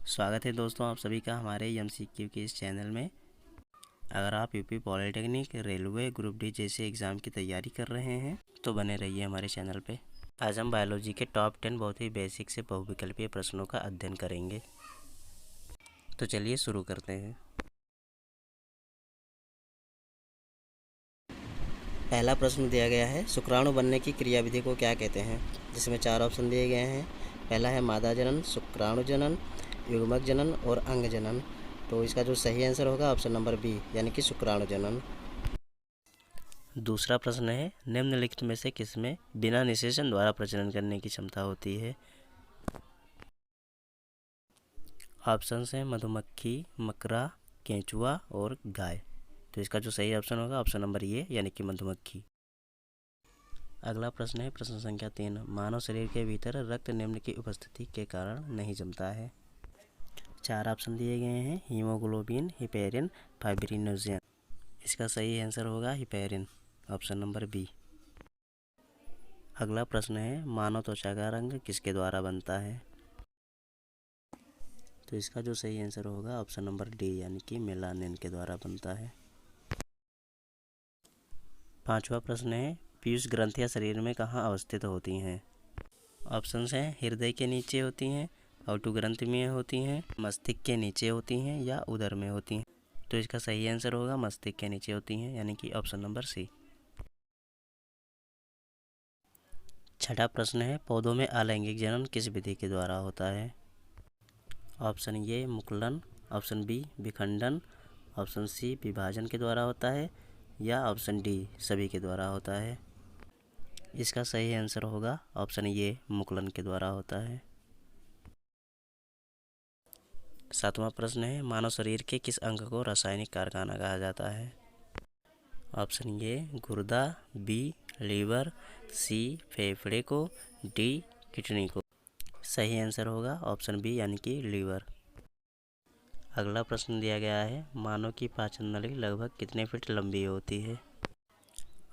स्वागत है दोस्तों आप सभी का हमारे MCQ के इस चैनल में। अगर आप UP polytechnic, railway, group D जैसे एग्ज़ाम की तैयारी कर रहे हैं तो बने रहिए हमारे चैनल पे। आज हम बायोलॉजी के टॉप 10 बहुत ही बेसिक से बहुविकल्पीय प्रश्नों का अध्ययन करेंगे। तो चलिए शुरू करते हैं। पहला प्रश्न दिया गया है, शुक्राणु बनने की क्रियाविधि को क्या कहते हैं, जिसमें 4 ऑप्शन दिए गए हैं। पहला है मादा जनन, शुक्राणु जनन, युग्मक जनन और अंग जनन। तो इसका जो सही आंसर होगा ऑप्शन नंबर बी यानी कि शुक्राणु जनन। दूसरा प्रश्न है, निम्नलिखित में से किसमें बिना निषेचन द्वारा प्रजनन करने की क्षमता होती है। ऑप्शन हैं मधुमक्खी, मकड़ा, केंचुआ और गाय। तो इसका जो सही ऑप्शन होगा ऑप्शन नंबर ए यानी कि मधुमक्खी। अगला प्रश्न है प्रश्न संख्या 3, मानव शरीर के भीतर रक्त निम्न की उपस्थिति के कारण नहीं जमता है। 4 ऑप्शन दिए गए हैं, हीमोग्लोबिन, हिपेरिन, फाइब्रिनोजेन। इसका सही आंसर होगा हिपेरिन, ऑप्शन नंबर बी। अगला प्रश्न है, मानव त्वचा का रंग किसके द्वारा बनता है। तो इसका जो सही आंसर होगा ऑप्शन नंबर डी यानी कि मेलानिन के द्वारा बनता है। 5वां प्रश्न है, पीयूष ग्रंथियां शरीर में कहाँ अवस्थित होती हैं। ऑप्शंस हैं, हृदय के नीचे होती हैं, औटु ग्रंथि में होती हैं, मस्तिष्क के नीचे होती हैं या उदर में होती हैं। तो इसका सही आंसर होगा मस्तिष्क के नीचे होती हैं यानी कि ऑप्शन नंबर सी। 6वां प्रश्न है, पौधों में अलैंगिक जनन किस विधि के द्वारा होता है। ऑप्शन ए मुकुलन, ऑप्शन बी विखंडन, ऑप्शन सी विभाजन के द्वारा होता है या ऑप्शन डी सभी के द्वारा होता है। इसका सही आंसर होगा ऑप्शन ए मुकुलन के द्वारा होता है। 7वां प्रश्न है, मानव शरीर के किस अंग को रासायनिक कारखाना कहा जाता है। ऑप्शन ए गुर्दा, बी लीवर, सी फेफड़े को, डी किडनी को। सही आंसर होगा ऑप्शन बी यानी कि लीवर। अगला प्रश्न दिया गया है, मानव की पाचन नली लगभग कितने फीट लंबी होती है।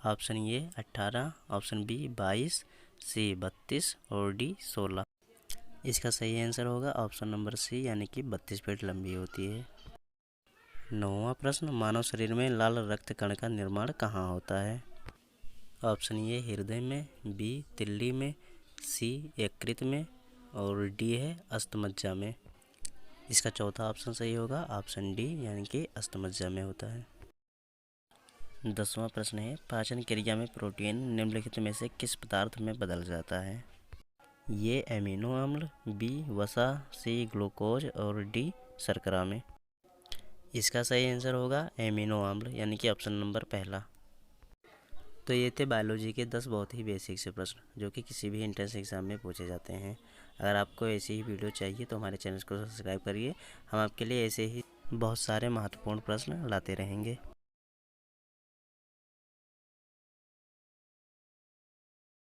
ऑप्शन ए 18, ऑप्शन बी 22, सी 32 और डी 16। इसका सही आंसर होगा ऑप्शन नंबर सी यानी कि 32 फीट लंबी होती है। 9वां प्रश्न, मानव शरीर में लाल रक्त कण का निर्माण कहाँ होता है। ऑप्शन ए हृदय में, बी तिल्ली में, सी यकृत में और डी है अस्थमज्जा में। इसका चौथा ऑप्शन सही होगा ऑप्शन डी यानी कि अस्थमज्जा में होता है। 10वां प्रश्न है, पाचन क्रिया में प्रोटीन निम्नलिखित में से किस पदार्थ में बदल जाता है। ये एमिनो अम्ल, बी वसा, सी ग्लूकोज और डी शर्करा में। इसका सही आंसर होगा एमिनो अम्ल यानी कि ऑप्शन नंबर पहला। तो ये थे बायोलॉजी के 10 बहुत ही बेसिक से प्रश्न जो कि किसी भी एंट्रेंस एग्जाम में पूछे जाते हैं। अगर आपको ऐसी ही वीडियो चाहिए तो हमारे चैनल को सब्सक्राइब करिए। हम आपके लिए ऐसे ही बहुत सारे महत्वपूर्ण प्रश्न लाते रहेंगे।